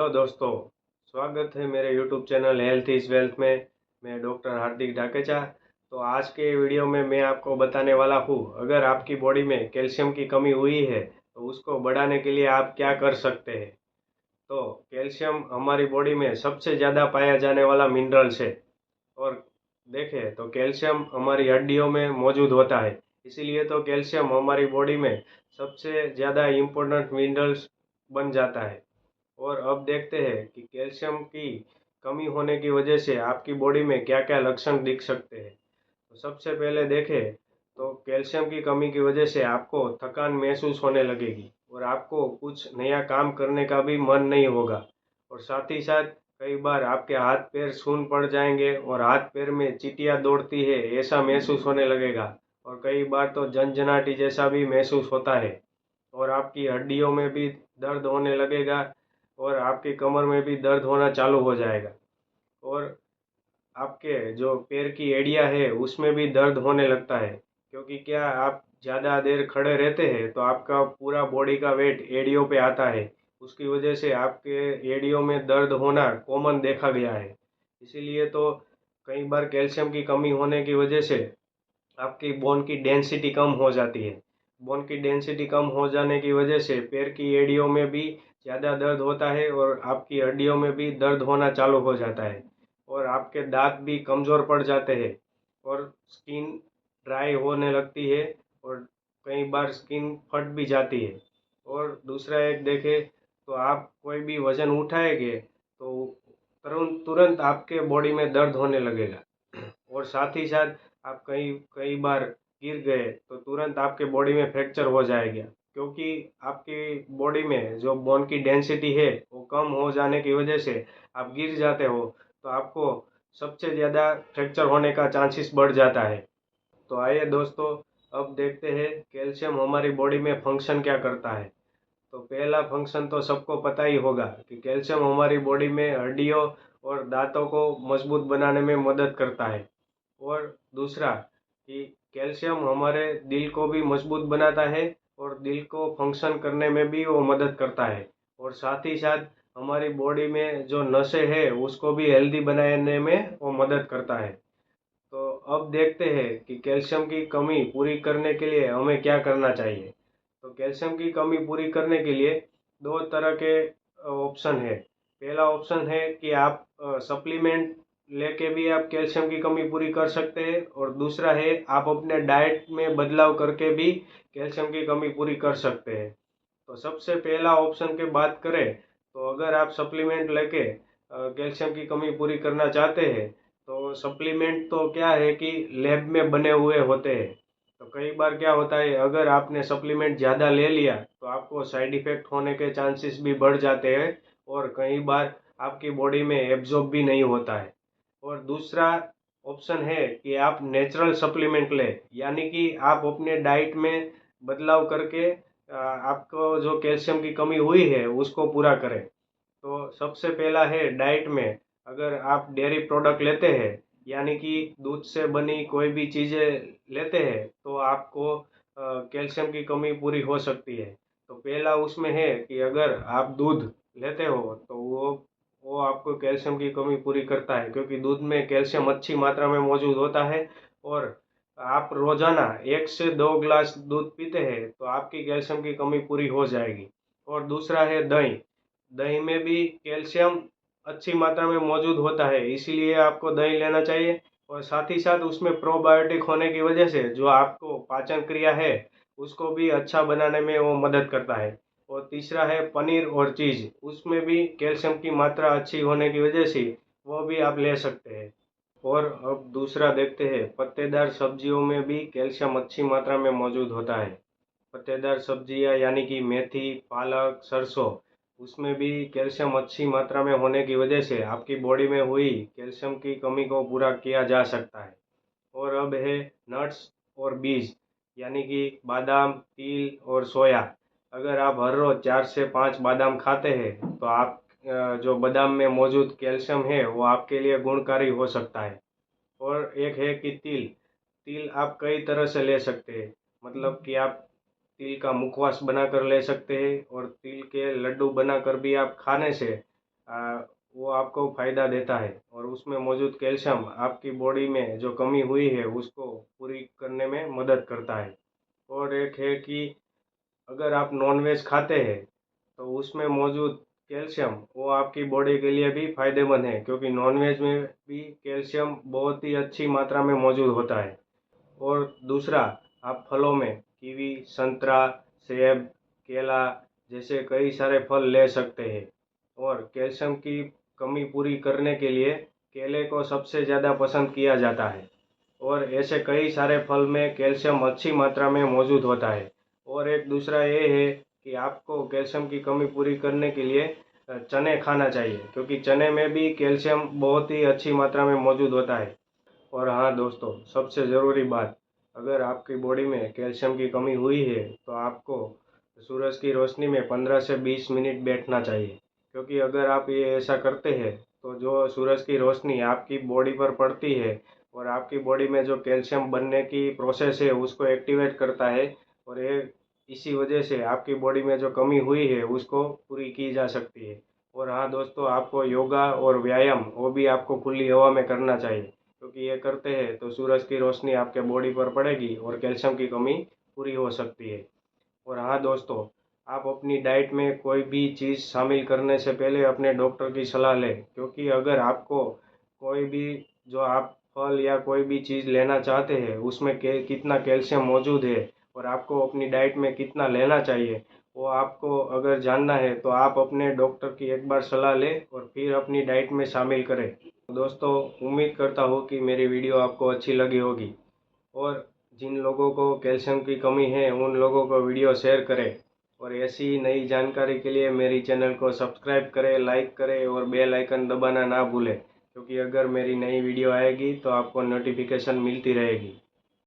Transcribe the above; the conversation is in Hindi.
हेलो दोस्तों, स्वागत है मेरे YouTube channel health is wealth में। मैं डॉक्टर हार्दिक ढाकेचा। तो आज के वीडियो में मैं आपको बताने वाला हूँ, अगर आपकी बॉडी में कैल्शियम की कमी हुई है तो उसको बढ़ाने के लिए आप क्या कर सकते हैं। तो कैल्शियम हमारी बॉडी में सबसे ज़्यादा पाया जाने वाला मिनरल्स है। और देखें तो कैल्शियम हमारी हड्डियों में मौजूद होता है। इसीलिए तो कैल्शियम हमारी बॉडी में सबसे ज़्यादा इम्पोर्टेंट मिनरल्स बन जाता है। और अब देखते हैं कि कैल्शियम की कमी होने की वजह से आपकी बॉडी में क्या क्या लक्षण दिख सकते हैं। तो सबसे पहले देखें तो कैल्शियम की कमी की वजह से आपको थकान महसूस होने लगेगी और आपको कुछ नया काम करने का भी मन नहीं होगा। और साथ ही साथ कई बार आपके हाथ पैर सून पड़ जाएंगे और हाथ पैर में चींटियाँ दौड़ती है ऐसा महसूस होने लगेगा। और कई बार तो झंझनाटी जैसा भी महसूस होता है। और आपकी हड्डियों में भी दर्द होने लगेगा और आपकी कमर में भी दर्द होना चालू हो जाएगा। और आपके जो पैर की एड़ियाँ है उसमें भी दर्द होने लगता है, क्योंकि क्या आप ज़्यादा देर खड़े रहते हैं तो आपका पूरा बॉडी का वेट एड़ियों पे आता है। उसकी वजह से आपके एड़ियों में दर्द होना कॉमन देखा गया है। इसीलिए तो कई बार कैल्शियम की कमी होने की वजह से आपकी बोन की डेंसिटी कम हो जाती है। बोन की डेंसिटी कम हो जाने की वजह से पैर की एड़ियों में भी ज़्यादा दर्द होता है और आपकी हड्डियों में भी दर्द होना चालू हो जाता है। और आपके दांत भी कमज़ोर पड़ जाते हैं और स्किन ड्राई होने लगती है और कई बार स्किन फट भी जाती है। और दूसरा एक देखें तो आप कोई भी वज़न उठाएंगे तो तुरंत तुरंत आपके बॉडी में दर्द होने लगेगा। और साथ ही साथ आप कई कई बार गिर गए तो तुरंत आपके बॉडी में फ्रैक्चर हो जाएगा, क्योंकि आपकी बॉडी में जो बोन की डेंसिटी है वो कम हो जाने की वजह से आप गिर जाते हो तो आपको सबसे ज़्यादा फ्रैक्चर होने का चांसेस बढ़ जाता है। तो आइए दोस्तों, अब देखते हैं कैल्शियम हमारी बॉडी में फंक्शन क्या करता है। तो पहला फंक्शन तो सबको पता ही होगा कि कैल्शियम हमारी बॉडी में हड्डियों और दांतों को मजबूत बनाने में मदद करता है। और दूसरा कि कैल्शियम हमारे दिल को भी मजबूत बनाता है और दिल को फंक्शन करने में भी वो मदद करता है। और साथ ही साथ हमारी बॉडी में जो नसें हैं उसको भी हेल्दी बनाने में वो मदद करता है। तो अब देखते हैं कि कैल्शियम की कमी पूरी करने के लिए हमें क्या करना चाहिए। तो कैल्शियम की कमी पूरी करने के लिए दो तरह के ऑप्शन है। पहला ऑप्शन है कि आप सप्लीमेंट लेके भी आप कैल्शियम की कमी पूरी कर सकते हैं, और दूसरा है आप अपने डाइट में बदलाव करके भी कैल्शियम की कमी पूरी कर सकते हैं। तो सबसे पहला ऑप्शन की बात करें तो अगर आप सप्लीमेंट लेके कैल्शियम की कमी पूरी करना चाहते हैं तो सप्लीमेंट तो क्या है कि लैब में बने हुए होते हैं। तो कई बार क्या होता है, अगर आपने सप्लीमेंट ज़्यादा ले लिया तो आपको साइड इफ़ेक्ट होने के चांसेस भी बढ़ जाते हैं और कई बार आपकी बॉडी में एब्जॉर्ब भी नहीं होता है। और दूसरा ऑप्शन है कि आप नेचुरल सप्लीमेंट लें, यानी कि आप अपने डाइट में बदलाव करके आपको जो कैल्शियम की कमी हुई है उसको पूरा करें। तो सबसे पहला है डाइट में, अगर आप डेयरी प्रोडक्ट लेते हैं यानी कि दूध से बनी कोई भी चीज़ें लेते हैं तो आपको कैल्शियम की कमी पूरी हो सकती है। तो पहला उसमें है कि अगर आप दूध लेते हो तो वो आपको कैल्शियम की कमी पूरी करता है, क्योंकि दूध में कैल्शियम अच्छी मात्रा में मौजूद होता है। और आप रोजाना 1 से 2 गिलास दूध पीते हैं तो आपकी कैल्शियम की कमी पूरी हो जाएगी। और दूसरा है दही। दही में भी कैल्शियम अच्छी मात्रा में मौजूद होता है, इसीलिए आपको दही लेना चाहिए। और साथ ही साथ उसमें प्रोबायोटिक होने की वजह से जो आपको पाचन क्रिया है उसको भी अच्छा बनाने में वो मदद करता है। और तीसरा है पनीर और चीज़, उसमें भी कैल्शियम की मात्रा अच्छी होने की वजह से वो भी आप ले सकते हैं। और अब दूसरा देखते हैं, पत्तेदार सब्जियों में भी कैल्शियम अच्छी मात्रा में मौजूद होता है। पत्तेदार सब्जियां यानी कि मेथी, पालक, सरसों, उसमें भी कैल्शियम अच्छी मात्रा में होने की वजह से आपकी बॉडी में हुई कैल्शियम की कमी को पूरा किया जा सकता है। और अब है नट्स और बीज, यानी कि बादाम, तिल और सोया। अगर आप हर रोज 4 से 5 बादाम खाते हैं तो आप जो बादाम में मौजूद कैल्शियम है वो आपके लिए गुणकारी हो सकता है। और एक है कि तिल। तिल आप कई तरह से ले सकते हैं, मतलब कि आप तिल का मुखवास बनाकर ले सकते हैं और तिल के लड्डू बनाकर भी आप खाने से वो आपको फ़ायदा देता है और उसमें मौजूद कैल्शियम आपकी बॉडी में जो कमी हुई है उसको पूरी करने में मदद करता है। और एक है कि अगर आप नॉनवेज खाते हैं तो उसमें मौजूद कैल्शियम वो आपकी बॉडी के लिए भी फायदेमंद है, क्योंकि नॉनवेज में भी कैल्शियम बहुत ही अच्छी मात्रा में मौजूद होता है। और दूसरा, आप फलों में कीवी, संतरा, सेब, केला जैसे कई सारे फल ले सकते हैं। और कैल्शियम की कमी पूरी करने के लिए केले को सबसे ज़्यादा पसंद किया जाता है। और ऐसे कई सारे फल में कैल्शियम अच्छी मात्रा में मौजूद होता है। और एक दूसरा ये है कि आपको कैल्शियम की कमी पूरी करने के लिए चने खाना चाहिए, क्योंकि चने में भी कैल्शियम बहुत ही अच्छी मात्रा में मौजूद होता है। और हाँ दोस्तों, सबसे ज़रूरी बात, अगर आपकी बॉडी में कैल्शियम की कमी हुई है तो आपको सूरज की रोशनी में 15 से 20 मिनट बैठना चाहिए, क्योंकि अगर आप ये ऐसा करते हैं तो जो सूरज की रोशनी आपकी बॉडी पर पड़ती है और आपकी बॉडी में जो कैल्शियम बनने की प्रोसेस है उसको एक्टिवेट करता है। और ये इसी वजह से आपकी बॉडी में जो कमी हुई है उसको पूरी की जा सकती है। और हाँ दोस्तों, आपको योगा और व्यायाम वो भी आपको खुली हवा में करना चाहिए, क्योंकि ये करते हैं तो सूरज की रोशनी आपके बॉडी पर पड़ेगी और कैल्शियम की कमी पूरी हो सकती है। और हाँ दोस्तों, आप अपनी डाइट में कोई भी चीज़ शामिल करने से पहले अपने डॉक्टर की सलाह लें, क्योंकि अगर आपको कोई भी जो आप फल या कोई भी चीज़ लेना चाहते हैं उसमें कितना कैल्शियम मौजूद है और आपको अपनी डाइट में कितना लेना चाहिए, वो आपको अगर जानना है तो आप अपने डॉक्टर की एक बार सलाह लें और फिर अपनी डाइट में शामिल करें। दोस्तों, उम्मीद करता हूँ कि मेरी वीडियो आपको अच्छी लगी होगी। और जिन लोगों को कैल्शियम की कमी है उन लोगों को वीडियो शेयर करें। और ऐसी ही नई जानकारी के लिए मेरी चैनल को सब्सक्राइब करें, लाइक करें और बेल आइकन दबाना ना भूलें, क्योंकि अगर मेरी नई वीडियो आएगी तो आपको नोटिफिकेशन मिलती रहेगी।